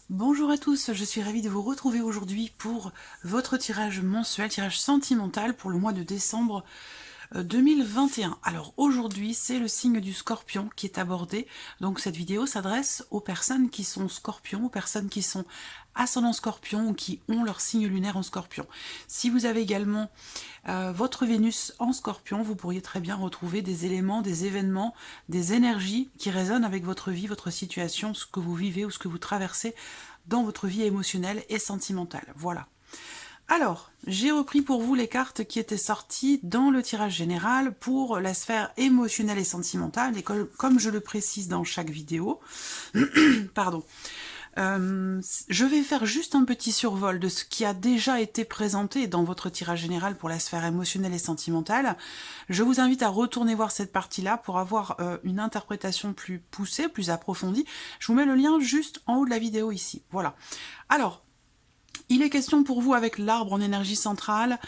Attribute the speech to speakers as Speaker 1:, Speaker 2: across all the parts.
Speaker 1: Bonjour à tous, je suis ravie de vous retrouver aujourd'hui pour votre tirage mensuel, tirage sentimental pour le mois de décembre 2021. Alors aujourd'hui, c'est le signe du Scorpion qui est abordé. Donc cette vidéo s'adresse aux personnes qui sont Scorpions, aux personnes qui sont ascendant Scorpion ou qui ont leur signe lunaire en Scorpion. Si vous avez également votre Vénus en Scorpion, vous pourriez très bien retrouver des éléments, des événements, des énergies qui résonnent avec votre vie, votre situation, ce que vous vivez ou ce que vous traversez dans votre vie émotionnelle et sentimentale. Voilà. Alors, j'ai repris pour vous les cartes qui étaient sorties dans le tirage général pour la sphère émotionnelle et sentimentale, et comme je le précise dans chaque vidéo, pardon, je vais faire juste un petit survol de ce qui a déjà été présenté dans votre tirage général pour la sphère émotionnelle et sentimentale. Je vous invite à retourner voir cette partie-là pour avoir une interprétation plus poussée, plus approfondie. Je vous mets le lien juste en haut de la vidéo ici. Voilà. Alors, il est question pour vous avec l'arbre en énergie centrale,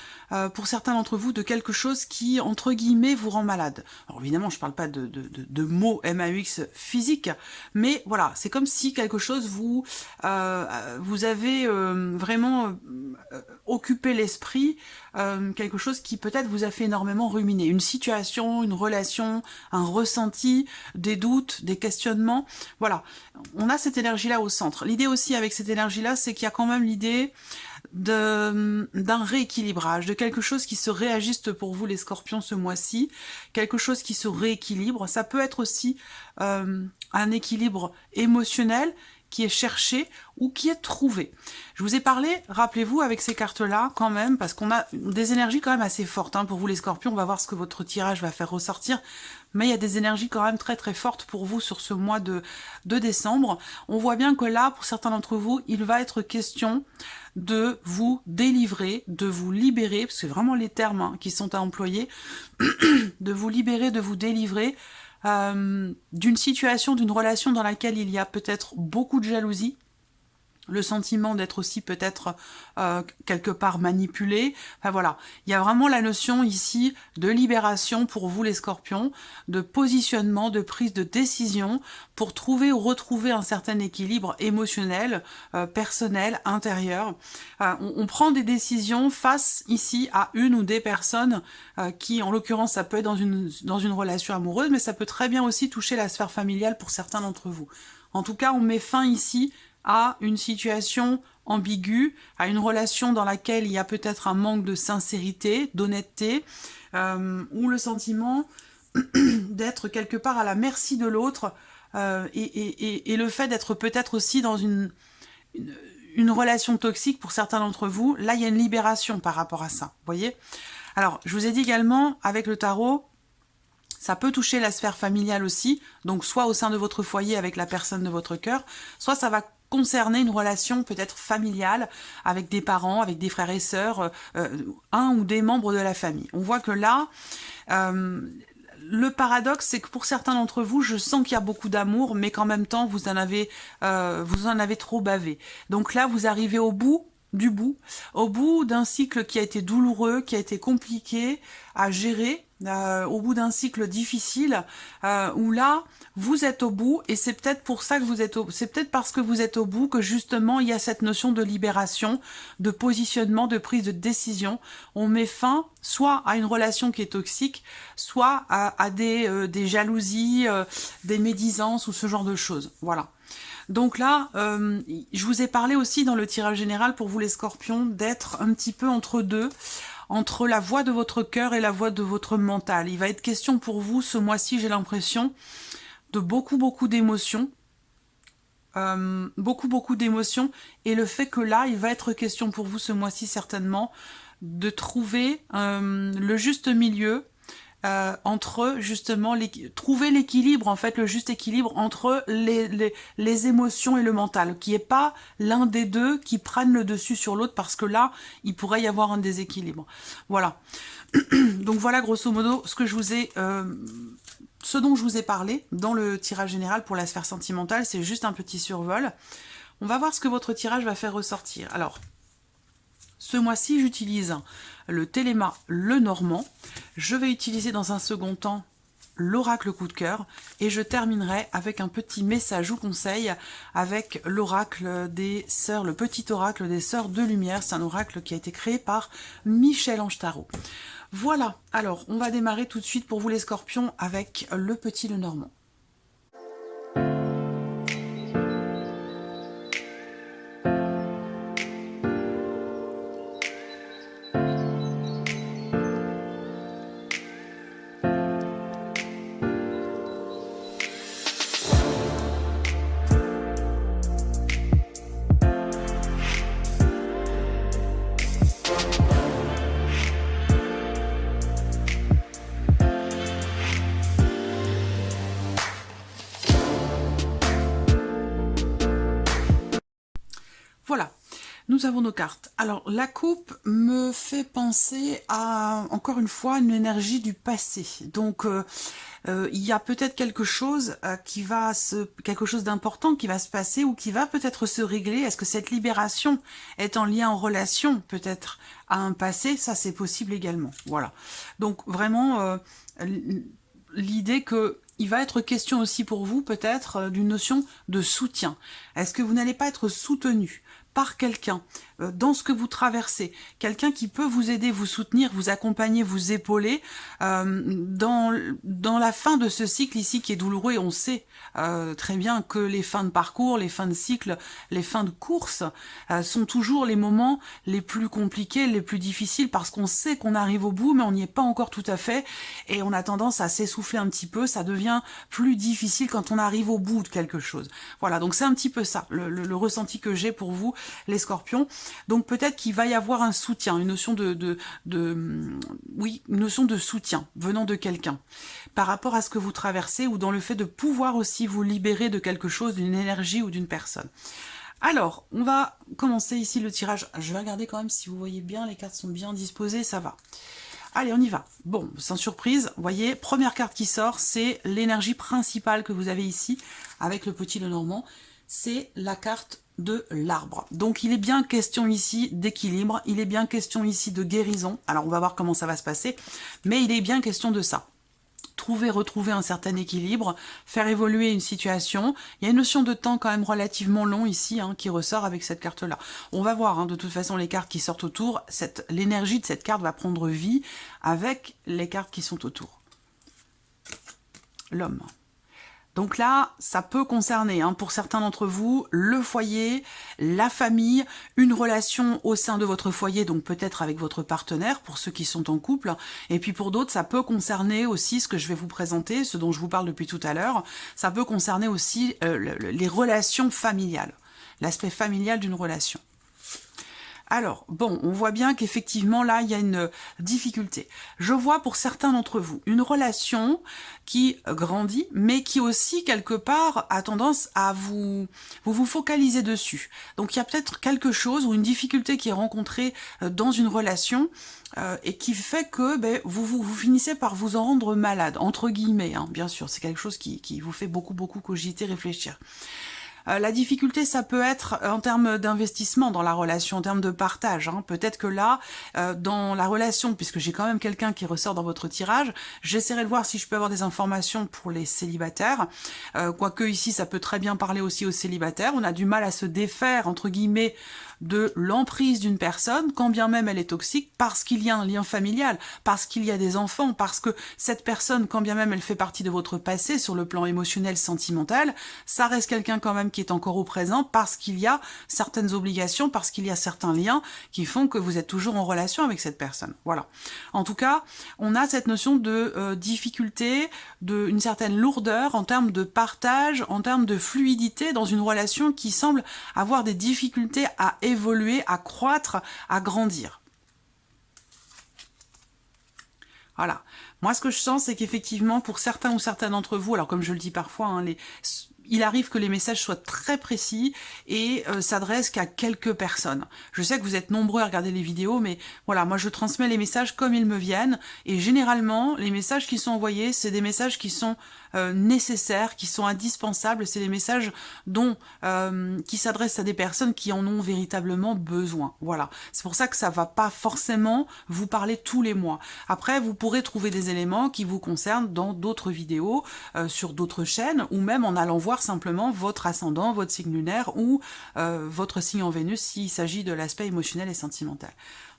Speaker 1: pour certains d'entre vous, de quelque chose qui, entre guillemets, vous rend malade. Alors évidemment, je ne parle pas de mots MAUX physiques, mais voilà, c'est comme si quelque chose vous avez vraiment occupé l'esprit, quelque chose qui peut-être vous a fait énormément ruminer. Une situation, une relation, un ressenti, des doutes, des questionnements. Voilà, on a cette énergie-là au centre. L'idée aussi avec cette énergie-là, c'est qu'il y a quand même l'idée d'un rééquilibrage, de quelque chose qui se réajuste pour vous les Scorpions ce mois-ci, quelque chose qui se rééquilibre. Ça peut être aussi un équilibre émotionnel qui est cherché ou qui est trouvé. Je vous ai parlé, rappelez-vous, avec ces cartes-là, quand même, parce qu'on a des énergies quand même assez fortes. Hein, pour vous les Scorpions, on va voir ce que votre tirage va faire ressortir, mais il y a des énergies quand même très très fortes pour vous sur ce mois de décembre. On voit bien que là, pour certains d'entre vous, il va être question de vous délivrer, de vous libérer, parce que c'est vraiment les termes qui sont à employer, de vous libérer, de vous délivrer, d'une situation, d'une relation dans laquelle il y a peut-être beaucoup de jalousie, le sentiment d'être aussi peut-être quelque part manipulé. Enfin voilà, il y a vraiment la notion ici de libération pour vous les Scorpions, de positionnement, de prise de décision pour trouver ou retrouver un certain équilibre émotionnel, personnel, intérieur. On prend des décisions face ici à une ou des personnes qui, en l'occurrence, ça peut être dans une relation amoureuse, mais ça peut très bien aussi toucher la sphère familiale pour certains d'entre vous. En tout cas, on met fin ici à une situation ambiguë, à une relation dans laquelle il y a peut-être un manque de sincérité, d'honnêteté, ou le sentiment d'être quelque part à la merci de l'autre, et le fait d'être peut-être aussi dans une relation toxique pour certains d'entre vous. Là, il y a une libération par rapport à ça, vous voyez. Alors, je vous ai dit également, avec le tarot, ça peut toucher la sphère familiale aussi, donc soit au sein de votre foyer avec la personne de votre cœur, soit ça va concerner une relation peut-être familiale avec des parents, avec des frères et sœurs, un ou des membres de la famille. On voit que là, le paradoxe, c'est que pour certains d'entre vous, je sens qu'il y a beaucoup d'amour, mais qu'en même temps, vous en avez trop bavé. Donc là, vous arrivez au bout au bout d'un cycle qui a été douloureux, qui a été compliqué à gérer, au bout d'un cycle difficile, où là, vous êtes au bout, et c'est peut-être pour ça que c'est peut-être parce que vous êtes au bout que justement, il y a cette notion de libération, de positionnement, de prise de décision. On met fin soit à une relation qui est toxique, soit à des jalousies, des médisances ou ce genre de choses. Voilà. Donc là, je vous ai parlé aussi dans le tirage général pour vous les Scorpions d'être un petit peu entre deux, entre la voix de votre cœur et la voix de votre mental. Il va être question pour vous ce mois-ci, j'ai l'impression, de beaucoup d'émotions. Beaucoup d'émotions. Et le fait que là, il va être question pour vous ce mois-ci certainement de trouver le juste milieu, entre justement trouver l'équilibre, en fait le juste équilibre entre les émotions et le mental, qui est pas l'un des deux qui prenne le dessus sur l'autre, parce que là il pourrait y avoir un déséquilibre. Voilà. Donc voilà grosso modo ce dont je vous ai parlé dans le tirage général pour la sphère sentimentale. C'est juste un petit survol. On va voir ce que votre tirage va faire ressortir. Alors, ce mois-ci, j'utilise le Téléma Lenormand. Je vais utiliser dans un second temps l'oracle coup de cœur et je terminerai avec un petit message ou conseil avec l'oracle des sœurs, le petit oracle des sœurs de lumière. C'est un oracle qui a été créé par Michel-Ange Tarot. Voilà, alors on va démarrer tout de suite pour vous les scorpions avec le petit Lenormand. Voilà, nous avons nos cartes. Alors, la coupe me fait penser à, encore une fois, une énergie du passé. Donc, il y a peut-être quelque chose quelque chose d'important qui va se passer ou qui va peut-être se régler. Est-ce que cette libération est en lien, en relation, peut-être, à un passé? Ça, c'est possible également. Voilà. Donc, vraiment, l'idée que il va être question aussi pour vous, peut-être, d'une notion de soutien. Est-ce que vous n'allez pas être soutenu par quelqu'un dans ce que vous traversez, quelqu'un qui peut vous aider, vous soutenir, vous accompagner, vous épauler dans la fin de ce cycle ici qui est douloureux, et on sait très bien que les fins de parcours, les fins de cycle, les fins de course sont toujours les moments les plus compliqués, les plus difficiles, parce qu'on sait qu'on arrive au bout, mais on n'y est pas encore tout à fait, et on a tendance à s'essouffler un petit peu, ça devient plus difficile quand on arrive au bout de quelque chose. Voilà, donc c'est un petit peu ça, le ressenti que j'ai pour vous, les scorpions. Donc peut-être qu'il va y avoir un soutien, une notion oui, une notion de soutien venant de quelqu'un par rapport à ce que vous traversez, ou dans le fait de pouvoir aussi vous libérer de quelque chose, d'une énergie ou d'une personne. Alors, on va commencer ici le tirage. Je vais regarder quand même si vous voyez bien, les cartes sont bien disposées, ça va. Allez, on y va. Bon, sans surprise, vous voyez, première carte qui sort, c'est l'énergie principale que vous avez ici, avec le petit Lenormand. C'est la carte de l'arbre. Donc il est bien question ici d'équilibre, il est bien question ici de guérison. Alors on va voir comment ça va se passer, mais il est bien question de ça. Retrouver un certain équilibre, faire évoluer une situation. Il y a une notion de temps quand même relativement long ici qui ressort avec cette carte-là. On va voir de toute façon les cartes qui sortent autour. L'énergie de cette carte va prendre vie avec les cartes qui sont autour. L'homme. Donc là, ça peut concerner, pour certains d'entre vous, le foyer, la famille, une relation au sein de votre foyer, donc peut-être avec votre partenaire, pour ceux qui sont en couple. Et puis pour d'autres, ça peut concerner aussi ce que je vais vous présenter, ce dont je vous parle depuis tout à l'heure. Ça peut concerner aussi les relations familiales, l'aspect familial d'une relation. Alors, bon, on voit bien qu'effectivement, là, il y a une difficulté. Je vois pour certains d'entre vous une relation qui grandit, mais qui aussi, quelque part, a tendance à vous focaliser dessus. Donc, il y a peut-être quelque chose ou une difficulté qui est rencontrée dans une relation et qui fait que vous finissez par vous en rendre malade, entre guillemets, bien sûr. C'est quelque chose qui vous fait beaucoup cogiter, réfléchir. La difficulté, ça peut être en termes d'investissement dans la relation, en termes de partage. Peut-être que là, dans la relation, puisque j'ai quand même quelqu'un qui ressort dans votre tirage, j'essaierai de voir si je peux avoir des informations pour les célibataires. Quoique ici, ça peut très bien parler aussi aux célibataires. On a du mal à se défaire, entre guillemets, de l'emprise d'une personne, quand bien même elle est toxique, parce qu'il y a un lien familial, parce qu'il y a des enfants, parce que cette personne, quand bien même elle fait partie de votre passé sur le plan émotionnel, sentimental, ça reste quelqu'un quand même qui est encore au présent, parce qu'il y a certaines obligations, parce qu'il y a certains liens qui font que vous êtes toujours en relation avec cette personne. Voilà. En tout cas, on a cette notion de difficulté, d'une certaine lourdeur en termes de partage, en termes de fluidité dans une relation qui semble avoir des difficultés à évoluer, à croître, à grandir. Voilà. Moi, ce que je sens, c'est qu'effectivement, pour certains ou certaines d'entre vous, alors comme je le dis parfois, il arrive que les messages soient très précis et s'adressent qu'à quelques personnes. Je sais que vous êtes nombreux à regarder les vidéos, mais voilà, moi je transmets les messages comme ils me viennent, et généralement, les messages qui sont envoyés, c'est des messages qui sont nécessaires, qui sont indispensables, c'est des messages qui s'adressent à des personnes qui en ont véritablement besoin. Voilà, c'est pour ça que ça va pas forcément vous parler tous les mois. Après, vous pourrez trouver des éléments qui vous concernent dans d'autres vidéos, sur d'autres chaînes, ou même en allant voir simplement votre ascendant, votre signe lunaire, ou votre signe en Vénus s'il s'agit de l'aspect émotionnel et sentimental.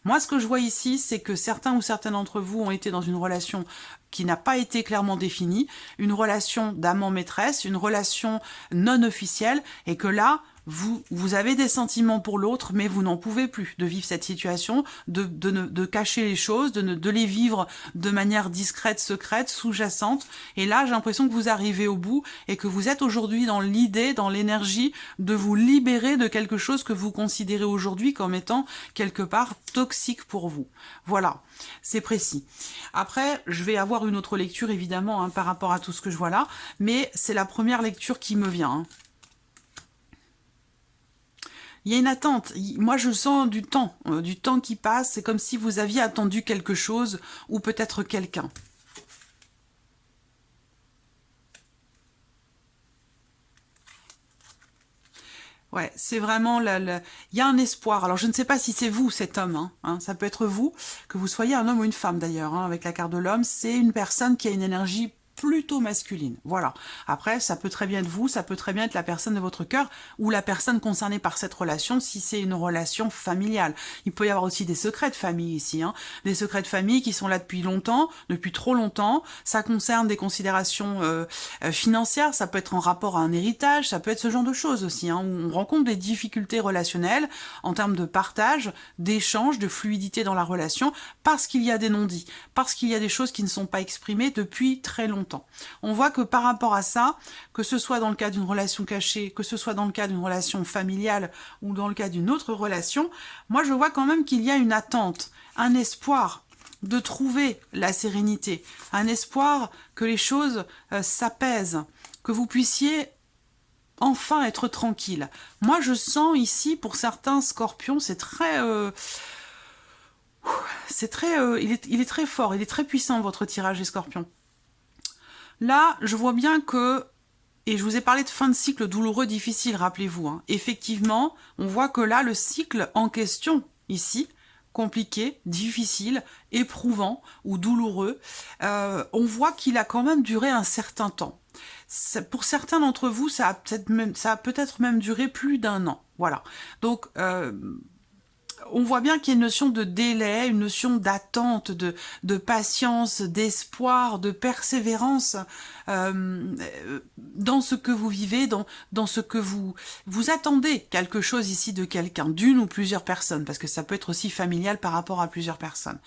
Speaker 1: Moi, ce que je vois ici, c'est que certains ou certaines d'entre vous ont été dans une relation qui n'a pas été clairement définie, une relation d'amant-maîtresse, une relation non officielle, et que là, vous avez des sentiments pour l'autre, mais vous n'en pouvez plus de vivre cette situation, de cacher les choses, de les vivre de manière discrète, secrète, sous-jacente. Et là, j'ai l'impression que vous arrivez au bout et que vous êtes aujourd'hui dans l'idée, dans l'énergie de vous libérer de quelque chose que vous considérez aujourd'hui comme étant quelque part toxique pour vous. Voilà, c'est précis. Après, je vais avoir une autre lecture évidemment par rapport à tout ce que je vois là, mais c'est la première lecture qui me vient. Il y a une attente. Moi, je sens du temps qui passe. C'est comme si vous aviez attendu quelque chose ou peut-être quelqu'un. Ouais, c'est vraiment... il y a un espoir. Alors, je ne sais pas si c'est vous, cet homme. Ça peut être vous, que vous soyez un homme ou une femme d'ailleurs. Avec la carte de l'homme, c'est une personne qui a une énergie plutôt masculine. Voilà. Après, ça peut très bien être vous, ça peut très bien être la personne de votre cœur ou la personne concernée par cette relation si c'est une relation familiale. Il peut y avoir aussi des secrets de famille ici. Des secrets de famille qui sont là depuis longtemps, depuis trop longtemps. Ça concerne des considérations financières, ça peut être en rapport à un héritage, ça peut être ce genre de choses aussi, où on rencontre des difficultés relationnelles en termes de partage, d'échange, de fluidité dans la relation, parce qu'il y a des non-dits, parce qu'il y a des choses qui ne sont pas exprimées depuis très longtemps. On voit que par rapport à ça, que ce soit dans le cas d'une relation cachée, que ce soit dans le cas d'une relation familiale ou dans le cas d'une autre relation, moi je vois quand même qu'il y a une attente, un espoir de trouver la sérénité, un espoir que les choses s'apaisent, que vous puissiez enfin être tranquille. Moi je sens ici, pour certains scorpions, c'est très... il est très fort, il est très puissant votre tirage les scorpions. Là, je vois bien que, et je vous ai parlé de fin de cycle douloureux, difficile, rappelez-vous. Effectivement, on voit que là, le cycle en question, ici, compliqué, difficile, éprouvant ou douloureux, on voit qu'il a quand même duré un certain temps. Pour certains d'entre vous, ça a peut-être même duré plus d'1 an. Voilà. Donc, on voit bien qu'il y a une notion de délai, une notion d'attente, de patience, d'espoir, de persévérance dans ce que vous vivez, dans ce que vous attendez quelque chose ici de quelqu'un, d'une ou plusieurs personnes, parce que ça peut être aussi familial par rapport à plusieurs personnes.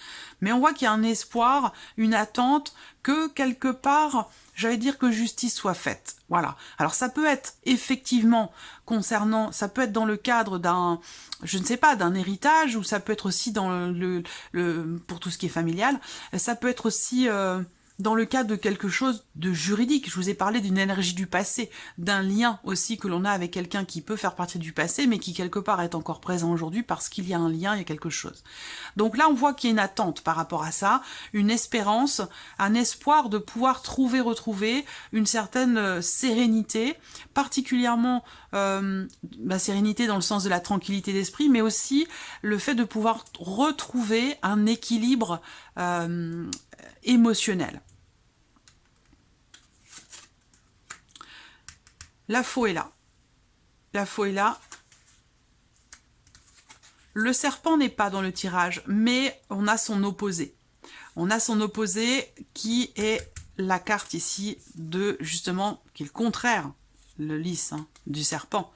Speaker 1: Mais on voit qu'il y a un espoir, une attente, que quelque part, j'allais dire que justice soit faite. Voilà. Alors ça peut être effectivement ça peut être dans le cadre d'un, je ne sais pas, d'un héritage, ou ça peut être aussi dans pour tout ce qui est familial, ça peut être aussi dans le cadre de quelque chose de juridique. Je vous ai parlé d'une énergie du passé, d'un lien aussi que l'on a avec quelqu'un qui peut faire partie du passé, mais qui quelque part est encore présent aujourd'hui parce qu'il y a un lien, il y a quelque chose. Donc là, on voit qu'il y a une attente par rapport à ça, une espérance, un espoir de pouvoir retrouver une certaine sérénité, particulièrement la sérénité dans le sens de la tranquillité d'esprit, mais aussi le fait de pouvoir retrouver un équilibre émotionnel. La faux est là. La faux est là. Le serpent n'est pas dans le tirage, mais on a son opposé. On a son opposé qui est la carte ici de, justement, qui est le contraire, le lys, du serpent.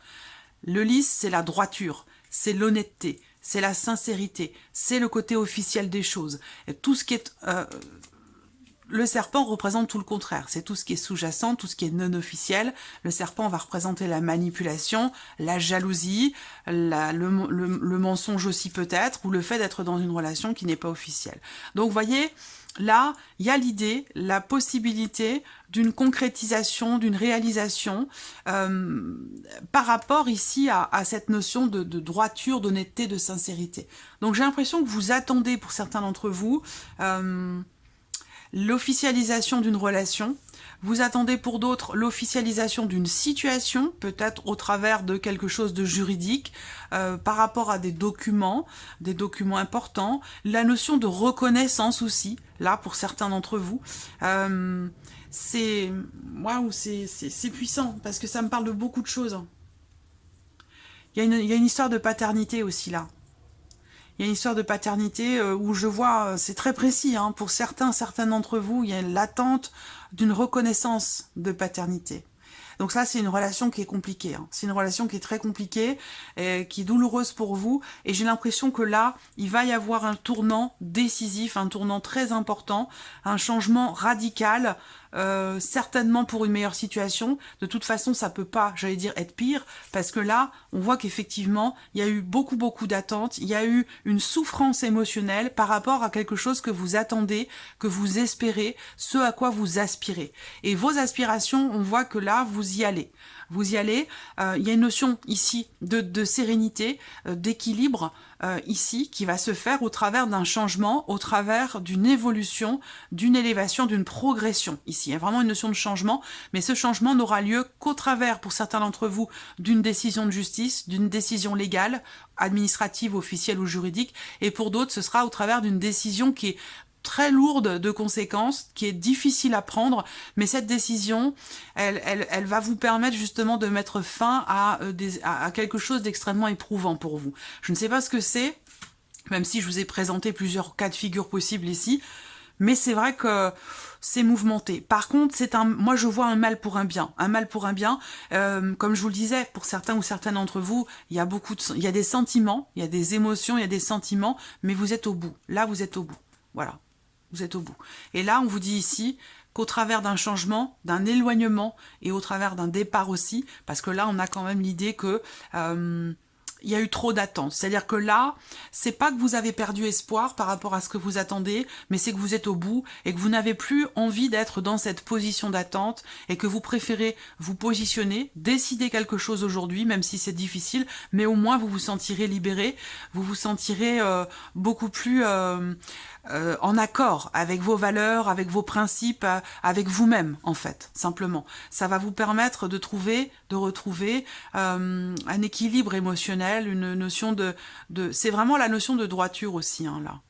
Speaker 1: Le lys, c'est la droiture, c'est l'honnêteté, c'est la sincérité, c'est le côté officiel des choses. Et tout ce qui est le serpent représente tout le contraire, c'est tout ce qui est sous-jacent, tout ce qui est non officiel. Le serpent va représenter la manipulation, la jalousie, le mensonge aussi peut-être, ou le fait d'être dans une relation qui n'est pas officielle. Donc vous voyez, là, il y a l'idée, la possibilité d'une concrétisation, d'une réalisation par rapport ici à cette notion de droiture, d'honnêteté, de sincérité. Donc j'ai l'impression que vous attendez, pour certains d'entre vous, l'officialisation d'une relation. Vous attendez pour d'autres l'officialisation d'une situation, peut-être au travers de quelque chose de juridique, par rapport à des documents importants. La notion de reconnaissance aussi, là, pour certains d'entre vous. C'est waouh, c'est puissant, parce que ça me parle de beaucoup de choses. Il y a une histoire de paternité aussi, là. Il y a une histoire de paternité où je vois, c'est très précis, hein, pour certains d'entre vous, il y a l'attente d'une reconnaissance de paternité. Donc ça, c'est une relation qui est compliquée. Hein. C'est une relation qui est très compliquée, qui est douloureuse pour vous. Et j'ai l'impression que là, il va y avoir un tournant décisif, un tournant très important, un changement radical, certainement pour une meilleure situation. De toute façon, ça peut pas, j'allais dire, être pire, parce que là, on voit qu'effectivement, il y a eu beaucoup d'attentes, il y a eu une souffrance émotionnelle par rapport à quelque chose que vous attendez, que vous espérez, ce à quoi vous aspirez. Et vos aspirations, on voit que là, vous y allez. Vous y allez. Il y a une notion ici de sérénité, d'équilibre ici qui va se faire au travers d'un changement, au travers d'une évolution, d'une élévation, d'une progression. Ici, il y a vraiment une notion de changement, mais ce changement n'aura lieu qu'au travers, pour certains d'entre vous, d'une décision de justice, d'une décision légale, administrative, officielle ou juridique, et pour d'autres, ce sera au travers d'une décision qui est très lourde de conséquences, qui est difficile à prendre, mais cette décision, elle va vous permettre justement de mettre fin à quelque chose d'extrêmement éprouvant pour vous. Je ne sais pas ce que c'est, même si je vous ai présenté plusieurs cas de figure possibles ici, mais c'est vrai que c'est mouvementé. Par contre, moi je vois un mal pour un bien. Un mal pour un bien, comme je vous le disais, pour certains ou certaines d'entre vous, il y a des sentiments, il y a des émotions, il y a des sentiments, mais vous êtes au bout. Là, vous êtes au bout. Voilà. Vous êtes au bout. Et là, on vous dit ici qu'au travers d'un changement, d'un éloignement et au travers d'un départ aussi, parce que là, on a quand même l'idée que il y a eu trop d'attentes. C'est-à-dire que là, c'est pas que vous avez perdu espoir par rapport à ce que vous attendez, mais c'est que vous êtes au bout et que vous n'avez plus envie d'être dans cette position d'attente et que vous préférez vous positionner, décider quelque chose aujourd'hui, même si c'est difficile, mais au moins vous vous sentirez libéré, vous vous sentirez beaucoup plus en accord avec vos valeurs, avec vos principes, avec vous-même en fait, simplement. Ça va vous permettre de retrouver un équilibre émotionnel, une notion c'est vraiment la notion de droiture aussi, hein, là.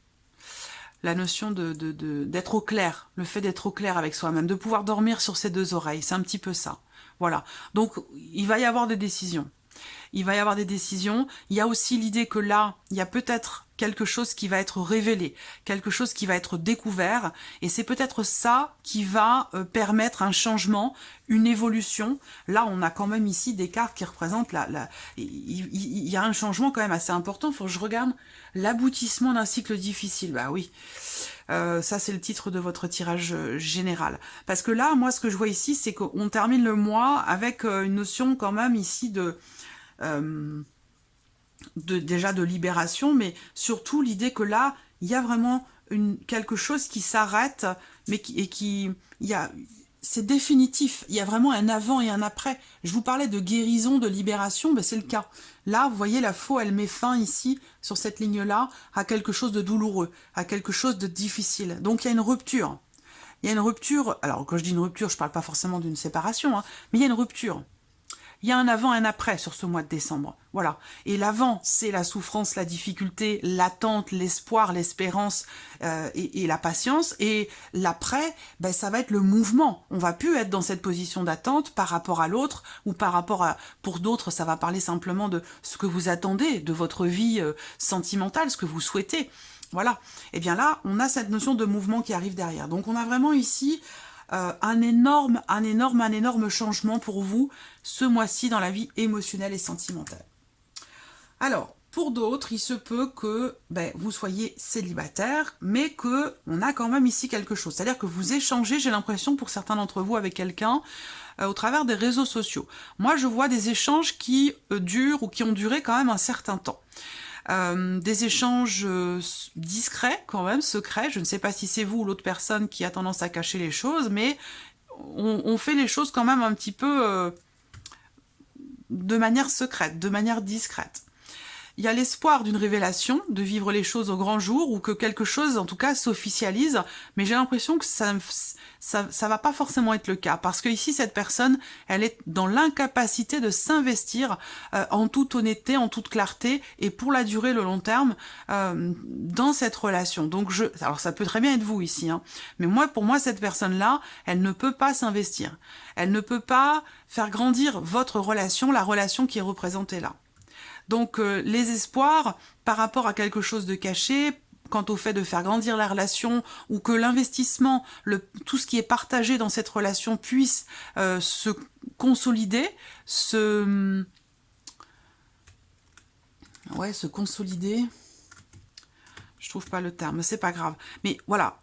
Speaker 1: La notion d'être au clair, le fait d'être au clair avec soi-même, de pouvoir dormir sur ses deux oreilles, c'est un petit peu ça. Voilà, donc il va y avoir des décisions. Il va y avoir des décisions. Il y a aussi l'idée que là, il y a peut-être quelque chose qui va être révélé, quelque chose qui va être découvert, et c'est peut-être ça qui va permettre un changement, une évolution. Là, on a quand même ici des cartes qui représentent il y a un changement quand même assez important. Il faut que je regarde l'aboutissement d'un cycle difficile. Bah oui. Ça, c'est le titre de votre tirage général. Parce que là, moi, ce que je vois ici, c'est qu'on termine le mois avec une notion quand même ici déjà de libération, mais surtout l'idée que là, il y a vraiment quelque chose qui s'arrête, mais c'est définitif. Il y a vraiment un avant et un après. Je vous parlais de guérison, de libération, ben c'est le cas. Là, vous voyez, la faux, elle met fin ici, sur cette ligne-là, à quelque chose de douloureux, à quelque chose de difficile. Donc il y a une rupture. Il y a une rupture, alors quand je dis une rupture, je ne parle pas forcément d'une séparation, hein, mais il y a une rupture. Il y a un avant et un après sur ce mois de décembre. Voilà. Et l'avant, c'est la souffrance, la difficulté, l'attente, l'espoir, l'espérance et la patience. Et l'après, ben, ça va être le mouvement. On va plus être dans cette position d'attente par rapport à l'autre ou par rapport à... Pour d'autres, ça va parler simplement de ce que vous attendez, de votre vie sentimentale, ce que vous souhaitez. Voilà. Et bien là, on a cette notion de mouvement qui arrive derrière. Donc on a vraiment ici... un énorme changement pour vous ce mois-ci dans la vie émotionnelle et sentimentale. Alors, Pour d'autres, il se peut que vous soyez célibataire, mais que on a quand même ici quelque chose. C'est-à-dire que vous échangez, j'ai l'impression, pour certains d'entre vous, avec quelqu'un au travers des réseaux sociaux. Moi, je vois des échanges qui durent ou qui ont duré quand même un certain temps. Des échanges discrets, quand même, secrets. Je ne sais pas si c'est vous ou l'autre personne qui a tendance à cacher les choses, mais on fait les choses quand même un petit peu de manière secrète, de manière discrète. Il y a l'espoir d'une révélation, de vivre les choses au grand jour, ou que quelque chose, en tout cas, s'officialise, mais j'ai l'impression que ça va pas forcément être le cas, parce que ici, cette personne, elle est dans l'incapacité de s'investir en toute honnêteté, en toute clarté, et pour la durée, le long terme, dans cette relation. Donc, alors ça peut très bien être vous ici, hein, mais pour moi, cette personne-là, elle ne peut pas s'investir. Elle ne peut pas faire grandir votre relation, la relation qui est représentée là. Donc les espoirs par rapport à quelque chose de caché, quant au fait de faire grandir la relation, ou que l'investissement, tout ce qui est partagé dans cette relation puisse se consolider, se consolider, je trouve pas le terme, c'est pas grave. Mais voilà,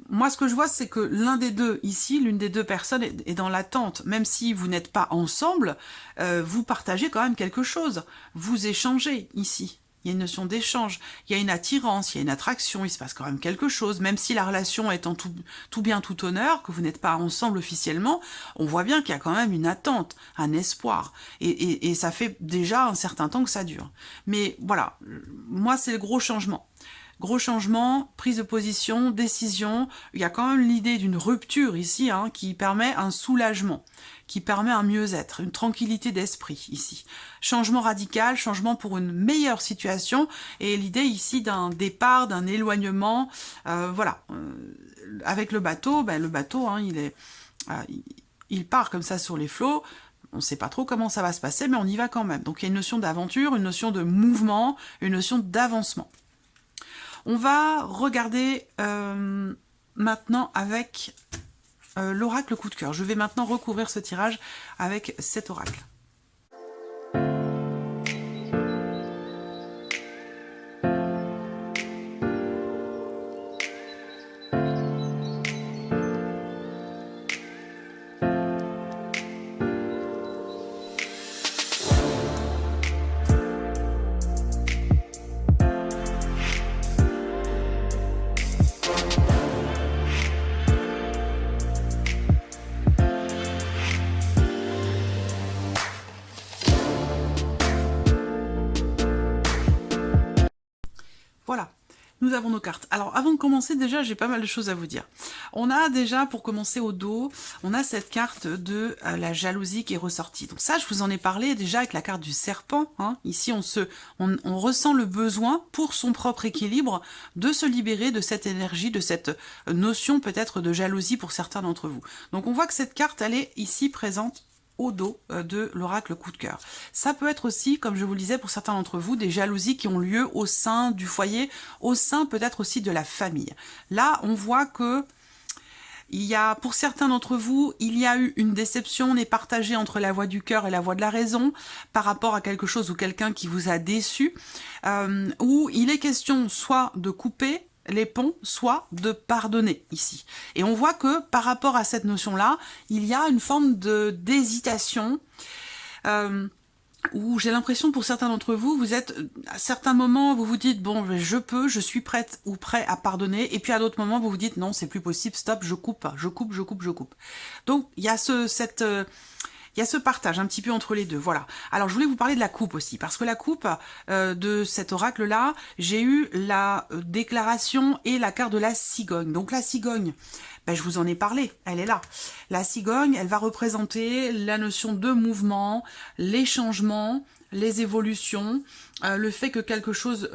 Speaker 1: moi ce que je vois, c'est que l'un des deux ici, l'une des deux personnes est dans l'attente. Même si vous n'êtes pas ensemble, vous partagez quand même quelque chose. Vous échangez ici. Il y a une notion d'échange, il y a une attirance, il y a une attraction, il se passe quand même quelque chose. Même si la relation est en tout bien, tout honneur, que vous n'êtes pas ensemble officiellement, on voit bien qu'il y a quand même une attente, un espoir. Et ça fait déjà un certain temps que ça dure. Mais voilà, moi c'est le gros changement. Gros changement, prise de position, décision. Il y a quand même l'idée d'une rupture ici, hein, qui permet un soulagement, qui permet un mieux-être, une tranquillité d'esprit ici. Changement radical, changement pour une meilleure situation, et l'idée ici d'un départ, d'un éloignement. Voilà. Avec le bateau, hein, il part comme ça sur les flots. On ne sait pas trop comment ça va se passer, mais on y va quand même. Donc il y a une notion d'aventure, une notion de mouvement, une notion d'avancement. On va regarder maintenant avec l'oracle coup de cœur. Je vais maintenant recouvrir ce tirage avec cet oracle. Voilà, nous avons nos cartes. Alors avant de commencer, déjà j'ai pas mal de choses à vous dire. On a déjà, pour commencer au dos, on a cette carte de la jalousie qui est ressortie. Donc ça, je vous en ai parlé déjà avec la carte du serpent, hein. Ici on ressent le besoin pour son propre équilibre de se libérer de cette énergie, de cette notion peut-être de jalousie pour certains d'entre vous. Donc on voit que cette carte, elle est ici présente au dos de l'oracle coup de cœur. Ça peut être aussi, comme je vous le disais, pour certains d'entre vous, des jalousies qui ont lieu au sein du foyer, au sein peut-être aussi de la famille. Là, on voit que pour certains d'entre vous, il y a eu une déception, on est partagé entre la voix du cœur et la voix de la raison par rapport à quelque chose ou quelqu'un qui vous a déçu, où il est question soit de couper les ponts, soit de pardonner ici. Et on voit que par rapport à cette notion-là, il y a une forme d'hésitation, où j'ai l'impression pour certains d'entre vous, vous êtes, à certains moments, vous vous dites, bon, je suis prête ou prêt à pardonner, et puis à d'autres moments, vous vous dites, non, c'est plus possible, stop, je coupe. Donc, il y a il y a ce partage un petit peu entre les deux, voilà. Alors, je voulais vous parler de la coupe aussi, parce que la coupe de cet oracle-là, j'ai eu la déclaration et la carte de la cigogne. Donc, la cigogne, je vous en ai parlé, elle est là. La cigogne, elle va représenter la notion de mouvement, les changements, les évolutions, le fait que quelque chose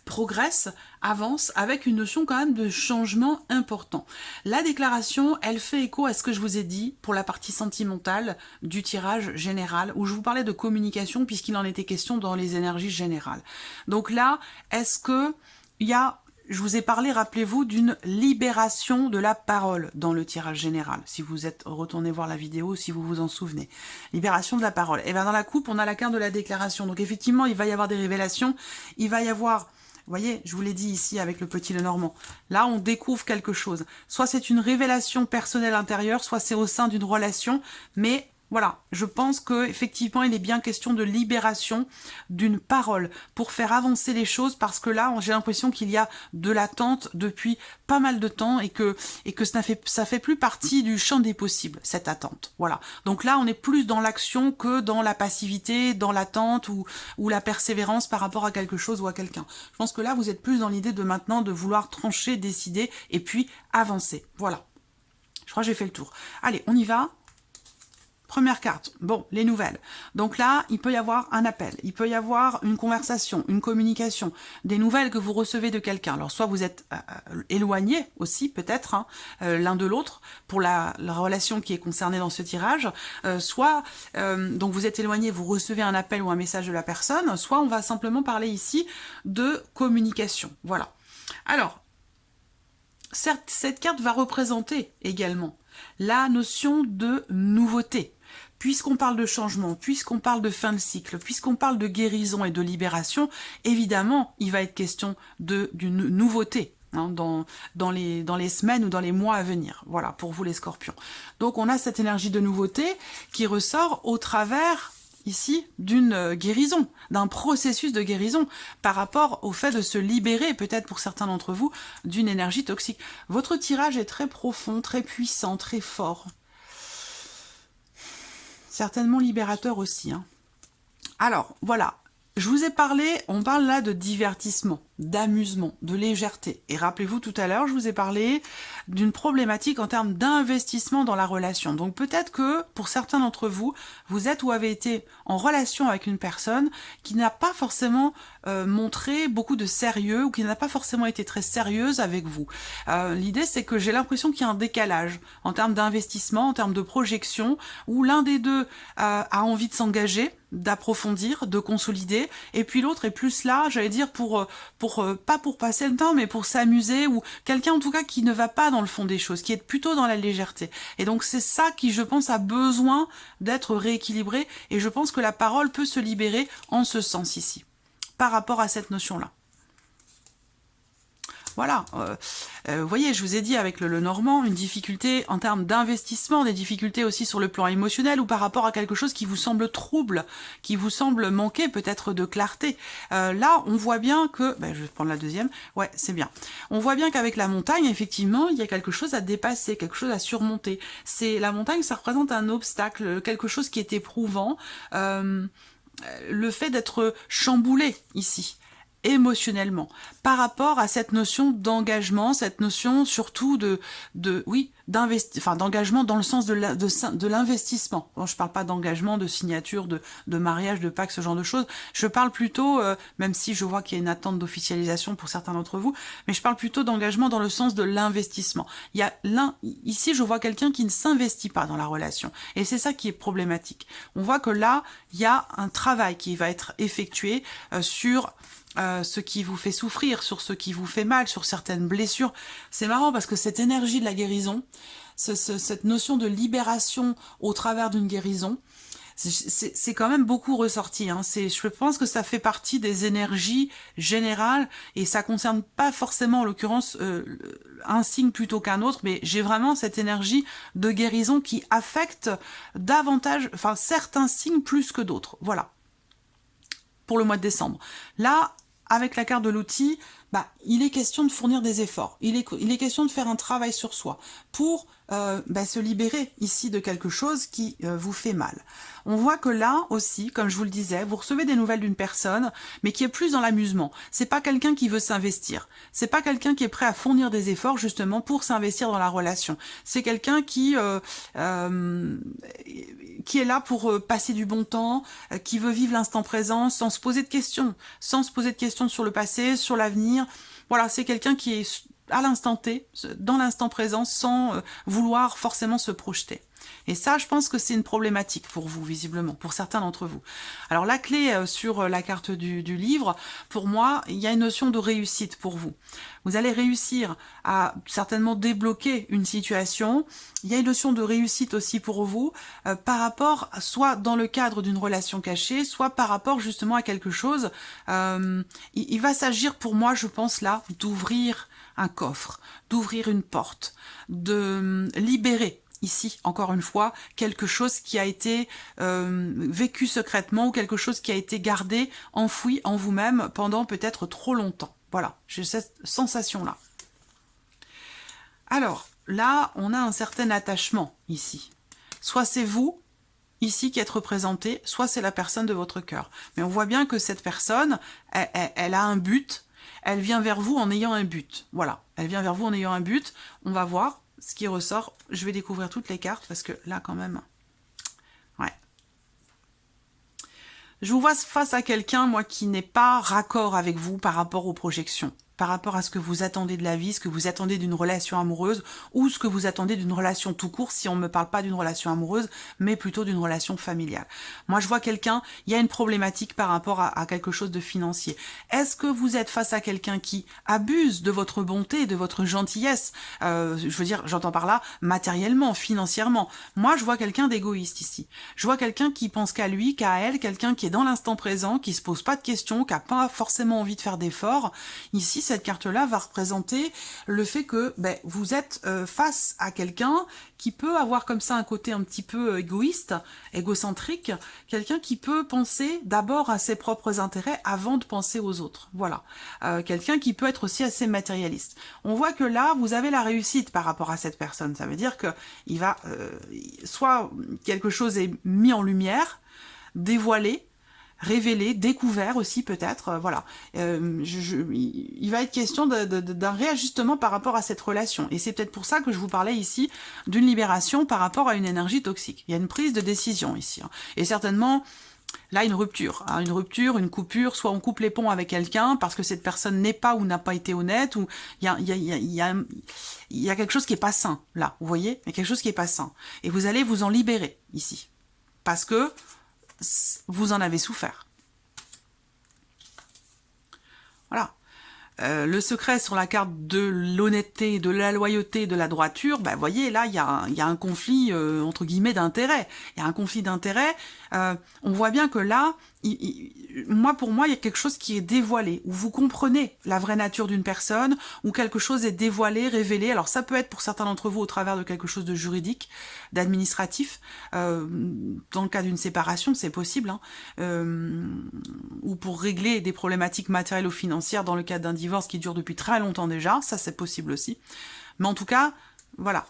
Speaker 1: progresse, avance, avec une notion quand même de changement important. La déclaration, elle fait écho à ce que je vous ai dit pour la partie sentimentale du tirage général, où je vous parlais de communication, puisqu'il en était question dans les énergies générales. Donc là, est-ce que il y a je vous ai parlé, rappelez-vous, d'une libération de la parole dans le tirage général. Si vous êtes retourné voir la vidéo, si vous vous en souvenez. Libération de la parole. Et bien dans la coupe, on a la carte de la déclaration. Donc effectivement, il va y avoir des révélations. Il va y avoir... Vous voyez, je vous l'ai dit ici avec le petit Lenormand. Là, on découvre quelque chose. Soit c'est une révélation personnelle intérieure, soit c'est au sein d'une relation, mais... Voilà, je pense qu'effectivement, il est bien question de libération d'une parole pour faire avancer les choses, parce que là, j'ai l'impression qu'il y a de l'attente depuis pas mal de temps et que ça fait plus partie du champ des possibles, cette attente. Voilà. Donc là, on est plus dans l'action que dans la passivité, dans l'attente ou la persévérance par rapport à quelque chose ou à quelqu'un. Je pense que là, vous êtes plus dans l'idée de maintenant de vouloir trancher, décider et puis avancer. Voilà. Je crois que j'ai fait le tour. Allez, on y va. Première carte, bon, les nouvelles. Donc là, il peut y avoir un appel, il peut y avoir une conversation, une communication, des nouvelles que vous recevez de quelqu'un. Alors soit vous êtes éloigné aussi, peut-être, hein, l'un de l'autre, pour la relation qui est concernée dans ce tirage, soit donc vous êtes éloigné, vous recevez un appel ou un message de la personne, soit on va simplement parler ici de communication. Voilà. Alors, certes, cette carte va représenter également la notion de nouveauté. Puisqu'on parle de changement, puisqu'on parle de fin de cycle, puisqu'on parle de guérison et de libération, évidemment, il va être question d'une nouveauté hein, dans les semaines ou dans les mois à venir. Voilà, pour vous les scorpions. Donc on a cette énergie de nouveauté qui ressort au travers, ici, d'une guérison, d'un processus de guérison, par rapport au fait de se libérer, peut-être pour certains d'entre vous, d'une énergie toxique. Votre tirage est très profond, très puissant, très fort. Certainement libérateur aussi. Hein. Alors, voilà. Je vous ai parlé, on parle là de divertissement, d'amusement, de légèreté. Et rappelez-vous, tout à l'heure, je vous ai parlé d'une problématique en termes d'investissement dans la relation. Donc peut-être que, pour certains d'entre vous, vous êtes ou avez été en relation avec une personne qui n'a pas forcément montré beaucoup de sérieux ou qui n'a pas forcément été très sérieuse avec vous. L'idée, c'est que j'ai l'impression qu'il y a un décalage en termes d'investissement, en termes de projection, où l'un des deux a envie de s'engager, d'approfondir, de consolider, et puis l'autre est plus là, j'allais dire, pas pour passer le temps, mais pour s'amuser, ou quelqu'un en tout cas qui ne va pas dans le fond des choses, qui est plutôt dans la légèreté. Et donc c'est ça qui, je pense, a besoin d'être rééquilibré, et je pense que la parole peut se libérer en ce sens ici, par rapport à cette notion-là. Voilà, vous voyez, je vous ai dit avec le Lenormand, une difficulté en termes d'investissement, des difficultés aussi sur le plan émotionnel ou par rapport à quelque chose qui vous semble trouble, qui vous semble manquer peut-être de clarté. Là, on voit bien que, je vais prendre la deuxième, ouais, c'est bien. On voit bien qu'avec la montagne, effectivement, il y a quelque chose à dépasser, quelque chose à surmonter. La montagne, ça représente un obstacle, quelque chose qui est éprouvant, le fait d'être chamboulé ici, émotionnellement, par rapport à cette notion d'engagement, cette notion surtout d'engagement dans le sens de l'investissement. Bon, je parle pas d'engagement, de signature, de mariage, de pacte, ce genre de choses. Je parle plutôt, même si je vois qu'il y a une attente d'officialisation pour certains d'entre vous, mais je parle plutôt d'engagement dans le sens de l'investissement. Ici, je vois quelqu'un qui ne s'investit pas dans la relation. Et c'est ça qui est problématique. On voit que là, il y a un travail qui va être effectué sur ce qui vous fait souffrir, sur ce qui vous fait mal, sur certaines blessures. C'est marrant parce que cette énergie de la guérison, cette notion de libération au travers d'une guérison, c'est quand même beaucoup ressorti. Hein. Je pense que ça fait partie des énergies générales et ça concerne pas forcément en l'occurrence un signe plutôt qu'un autre, mais j'ai vraiment cette énergie de guérison qui affecte davantage, enfin certains signes plus que d'autres. Voilà. Pour le mois de décembre. Là, avec la carte de l'outil, il est question de fournir des efforts. Il est question de faire un travail sur soi pour se libérer ici de quelque chose qui vous fait mal. On voit que là aussi, comme je vous le disais, vous recevez des nouvelles d'une personne, mais qui est plus dans l'amusement. C'est pas quelqu'un qui veut s'investir. C'est pas quelqu'un qui est prêt à fournir des efforts justement pour s'investir dans la relation. C'est quelqu'un qui est là pour passer du bon temps, qui veut vivre l'instant présent sans se poser de questions, sur le passé, sur l'avenir. Voilà, c'est quelqu'un qui est à l'instant T, dans l'instant présent, sans vouloir forcément se projeter. Et ça, je pense que c'est une problématique pour vous, visiblement, pour certains d'entre vous. Alors la clé sur la carte du livre, pour moi, il y a une notion de réussite pour vous. Vous allez réussir à certainement débloquer une situation. Il y a une notion de réussite aussi pour vous par rapport, soit dans le cadre d'une relation cachée, soit par rapport justement à quelque chose. Il va s'agir pour moi, je pense là, d'ouvrir un coffre, d'ouvrir une porte, de libérer ici, encore une fois, quelque chose qui a été vécu secrètement ou quelque chose qui a été gardé, enfoui en vous-même pendant peut-être trop longtemps. Voilà, j'ai cette sensation-là. Alors, là, on a un certain attachement ici. Soit c'est vous, ici, qui êtes représenté, soit c'est la personne de votre cœur. Mais on voit bien que cette personne, elle a un but, elle vient vers vous en ayant un but. Voilà, elle vient vers vous en ayant un but. On va voir ce qui ressort. Je vais découvrir toutes les cartes parce que là, quand même... Ouais. Je vous vois face à quelqu'un, moi, qui n'est pas raccord avec vous par rapport aux projections, par rapport à ce que vous attendez de la vie, ce que vous attendez d'une relation amoureuse, ou ce que vous attendez d'une relation tout court, si on ne me parle pas d'une relation amoureuse, mais plutôt d'une relation familiale. Moi, je vois quelqu'un, il y a une problématique par rapport à quelque chose de financier. Est-ce que vous êtes face à quelqu'un qui abuse de votre bonté, de votre gentillesse, je veux dire, j'entends par là, matériellement, financièrement. Moi, je vois quelqu'un d'égoïste ici. Je vois quelqu'un qui pense qu'à lui, qu'à elle, quelqu'un qui est dans l'instant présent, qui se pose pas de questions, qui n'a pas forcément envie de faire d'efforts. Ici, cette carte-là va représenter le fait que vous êtes face à quelqu'un qui peut avoir comme ça un côté un petit peu égoïste, égocentrique, quelqu'un qui peut penser d'abord à ses propres intérêts avant de penser aux autres. Voilà. Quelqu'un qui peut être aussi assez matérialiste. On voit que là, vous avez la réussite par rapport à cette personne. Ça veut dire que il va soit quelque chose est mis en lumière, dévoilé, révélé, découvert aussi peut-être, voilà. Il va être question d'un réajustement par rapport à cette relation. Et c'est peut-être pour ça que je vous parlais ici d'une libération par rapport à une énergie toxique. Il y a une prise de décision ici. Et certainement, là, une rupture, une coupure, soit on coupe les ponts avec quelqu'un parce que cette personne n'est pas ou n'a pas été honnête, ou il y a quelque chose qui est pas sain, là, vous voyez? Il y a quelque chose qui est pas sain. Et vous allez vous en libérer ici. Parce que vous en avez souffert. Voilà. Le secret sur la carte de l'honnêteté, de la loyauté, de la droiture, vous voyez, là, il y a un conflit, entre guillemets, d'intérêt. Il y a un conflit d'intérêt. On voit bien que là, pour moi, il y a quelque chose qui est dévoilé, où vous comprenez la vraie nature d'une personne, où quelque chose est dévoilé, révélé. Alors ça peut être pour certains d'entre vous au travers de quelque chose de juridique, d'administratif. Dans le cas d'une séparation, c'est possible, ou pour régler des problématiques matérielles ou financières dans le cadre d'un divorce qui dure depuis très longtemps déjà, ça c'est possible aussi. Mais en tout cas, voilà.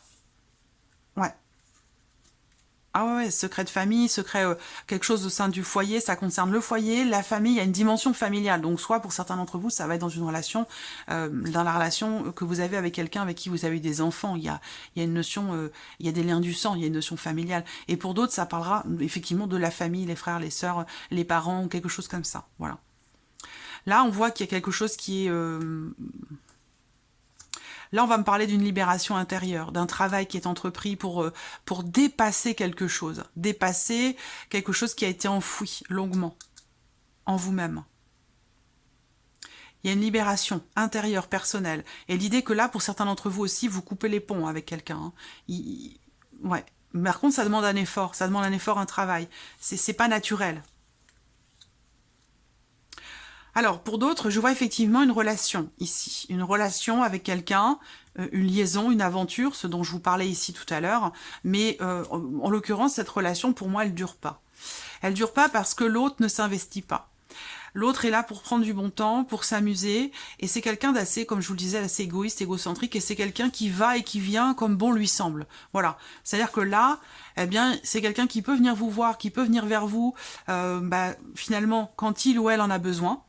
Speaker 1: Ouais. Ah ouais, secret de famille, secret quelque chose au sein du foyer, ça concerne le foyer, la famille, il y a une dimension familiale. Donc soit pour certains d'entre vous, ça va être dans une relation, dans la relation que vous avez avec quelqu'un avec qui vous avez eu des enfants. Il y a une notion, il y a des liens du sang, il y a une notion familiale. Et pour d'autres, ça parlera effectivement de la famille, les frères, les sœurs, les parents, ou quelque chose comme ça. Voilà. Là, on voit qu'il y a quelque chose qui est... Là, on va me parler d'une libération intérieure, d'un travail qui est entrepris pour dépasser quelque chose qui a été enfoui longuement en vous-même. Il y a une libération intérieure, personnelle. Et l'idée que là, pour certains d'entre vous aussi, vous coupez les ponts avec quelqu'un. Ouais. Mais par contre, ça demande un effort, un travail. C'est pas naturel. Alors, pour d'autres, je vois effectivement une relation ici. Une relation avec quelqu'un, une liaison, une aventure, ce dont je vous parlais ici tout à l'heure. Mais en l'occurrence, cette relation, pour moi, elle dure pas. Elle dure pas parce que l'autre ne s'investit pas. L'autre est là pour prendre du bon temps, pour s'amuser. Et c'est quelqu'un d'assez, comme je vous le disais, assez égoïste, égocentrique. Et c'est quelqu'un qui va et qui vient comme bon lui semble. Voilà. C'est-à-dire que là, eh bien, c'est quelqu'un qui peut venir vous voir, qui peut venir vers vous, finalement, quand il ou elle en a besoin.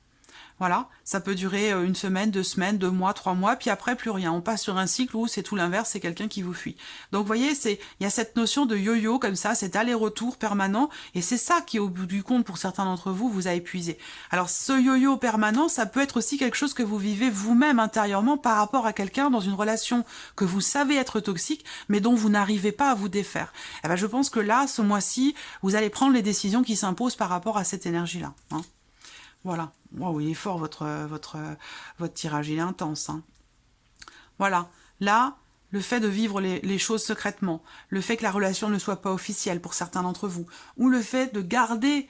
Speaker 1: Voilà, ça peut durer une semaine, 2 semaines, 2 mois, 3 mois, puis après plus rien. On passe sur un cycle où c'est tout l'inverse, c'est quelqu'un qui vous fuit. Donc vous voyez, il y a cette notion de yo-yo comme ça, cet aller-retour permanent, et c'est ça qui, au bout du compte, pour certains d'entre vous, vous a épuisé. Alors ce yo-yo permanent, ça peut être aussi quelque chose que vous vivez vous-même intérieurement par rapport à quelqu'un dans une relation que vous savez être toxique, mais dont vous n'arrivez pas à vous défaire. Eh ben, je pense que là, ce mois-ci, vous allez prendre les décisions qui s'imposent par rapport à cette énergie-là. Hein. Voilà. Waouh, il est fort votre tirage, il est intense. Hein. Voilà. Là, le fait de vivre les choses secrètement, le fait que la relation ne soit pas officielle pour certains d'entre vous, ou le fait de garder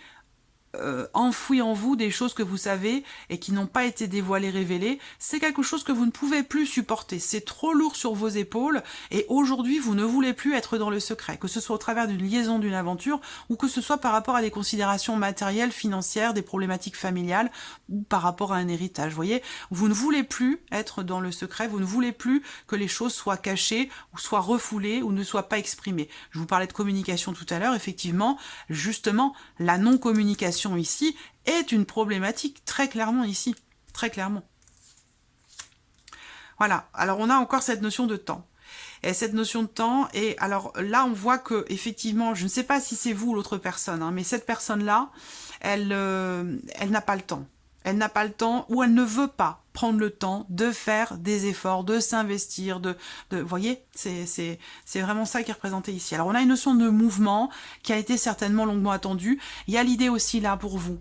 Speaker 1: enfoui en vous des choses que vous savez et qui n'ont pas été dévoilées, révélées, c'est quelque chose que vous ne pouvez plus supporter. C'est trop lourd sur vos épaules et aujourd'hui, vous ne voulez plus être dans le secret, que ce soit au travers d'une liaison, d'une aventure ou que ce soit par rapport à des considérations matérielles, financières, des problématiques familiales ou par rapport à un héritage. Vous voyez, vous ne voulez plus être dans le secret, vous ne voulez plus que les choses soient cachées ou soient refoulées ou ne soient pas exprimées. Je vous parlais de communication tout à l'heure, effectivement, justement, la non-communication ici est une problématique très clairement ici, très clairement. Voilà, alors on a encore cette notion de temps. Et cette notion de temps, et alors là on voit que effectivement, je ne sais pas si c'est vous ou l'autre personne, hein, mais cette personne-là, elle n'a pas le temps. Elle n'a pas le temps ou elle ne veut pas prendre le temps de faire des efforts, de s'investir, vous voyez, c'est vraiment ça qui est représenté ici. Alors on a une notion de mouvement qui a été certainement longuement attendue. Il y a l'idée aussi là pour vous.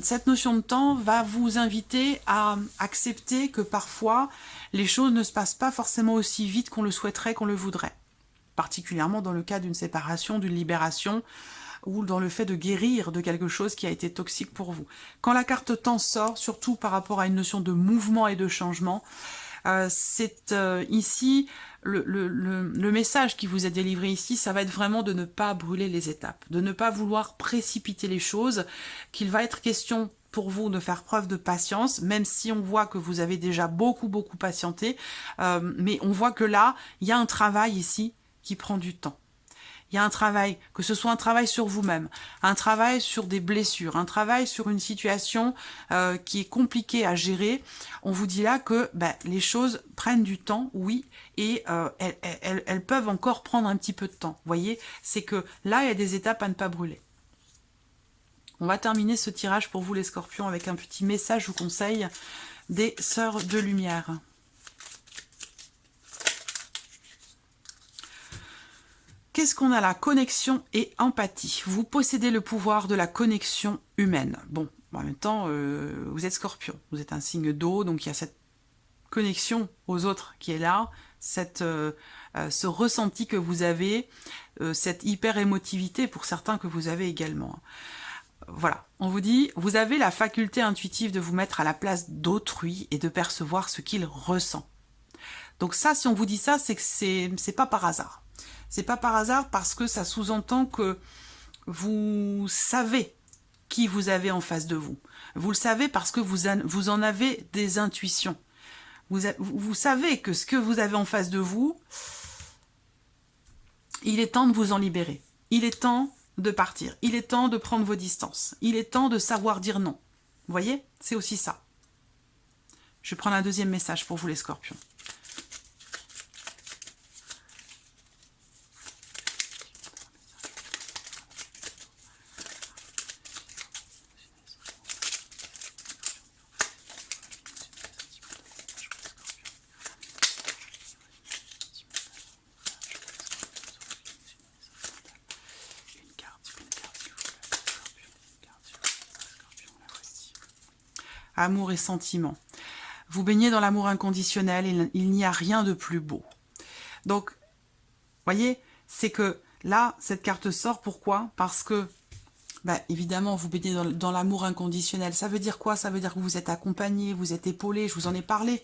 Speaker 1: Cette notion de temps va vous inviter à accepter que parfois les choses ne se passent pas forcément aussi vite qu'on le souhaiterait, qu'on le voudrait. Particulièrement dans le cas d'une séparation, d'une libération, ou dans le fait de guérir de quelque chose qui a été toxique pour vous. Quand la carte temps sort, surtout par rapport à une notion de mouvement et de changement, c'est ici, le message qui vous est délivré ici, ça va être vraiment de ne pas brûler les étapes, de ne pas vouloir précipiter les choses, qu'il va être question pour vous de faire preuve de patience, même si on voit que vous avez déjà beaucoup patienté, mais on voit que là, il y a un travail ici qui prend du temps. Il y a un travail, que ce soit un travail sur vous-même, un travail sur des blessures, un travail sur une situation qui est compliquée à gérer. On vous dit là que les choses prennent du temps, oui, et elles peuvent encore prendre un petit peu de temps. Vous voyez, c'est que là, il y a des étapes à ne pas brûler. On va terminer ce tirage pour vous les scorpions avec un petit message, je vous conseille, des sœurs de lumière. Qu'est-ce qu'on a là? Connexion et empathie. Vous possédez le pouvoir de la connexion humaine. Bon, en même temps, vous êtes scorpion. Vous êtes un signe d'eau, donc il y a cette connexion aux autres qui est là, ce ressenti que vous avez, cette hyper-émotivité pour certains que vous avez également. Voilà, on vous dit, vous avez la faculté intuitive de vous mettre à la place d'autrui et de percevoir ce qu'il ressent. Donc ça, si on vous dit ça, c'est que c'est pas par hasard. C'est pas par hasard parce que ça sous-entend que vous savez qui vous avez en face de vous. Vous le savez parce que vous en avez des intuitions. Vous savez que ce que vous avez en face de vous, il est temps de vous en libérer. Il est temps de partir. Il est temps de prendre vos distances. Il est temps de savoir dire non. Vous voyez? C'est aussi ça. Je vais prendre un deuxième message pour vous les scorpions. Amour et sentiment. Vous baignez dans l'amour inconditionnel et il n'y a rien de plus beau. Donc, voyez, c'est que là, cette carte sort. Pourquoi? Parce que, évidemment, vous baignez dans l'amour inconditionnel. Ça veut dire quoi? Ça veut dire que vous êtes accompagné, vous êtes épaulé. Je vous en ai parlé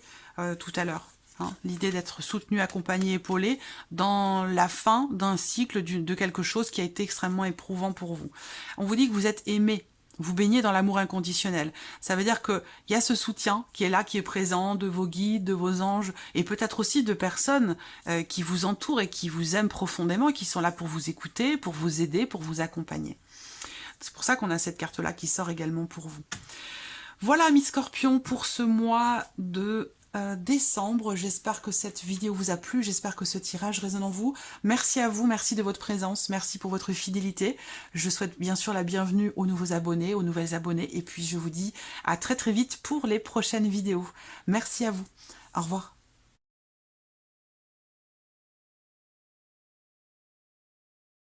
Speaker 1: tout à l'heure. Hein, l'idée d'être soutenu, accompagné, épaulé dans la fin d'un cycle de quelque chose qui a été extrêmement éprouvant pour vous. On vous dit que vous êtes aimé. Vous baignez dans l'amour inconditionnel. Ça veut dire qu'il y a ce soutien qui est là, qui est présent, de vos guides, de vos anges, et peut-être aussi de personnes qui vous entourent et qui vous aiment profondément, et qui sont là pour vous écouter, pour vous aider, pour vous accompagner. C'est pour ça qu'on a cette carte-là qui sort également pour vous. Voilà mes scorpions pour ce mois de décembre. J'espère que cette vidéo vous a plu, j'espère que ce tirage résonne en vous. Merci à vous, merci de votre présence, merci pour votre fidélité. Je souhaite bien sûr la bienvenue aux nouveaux abonnés, aux nouvelles abonnées, et puis je vous dis à très très vite pour les prochaines vidéos. Merci à vous, au revoir.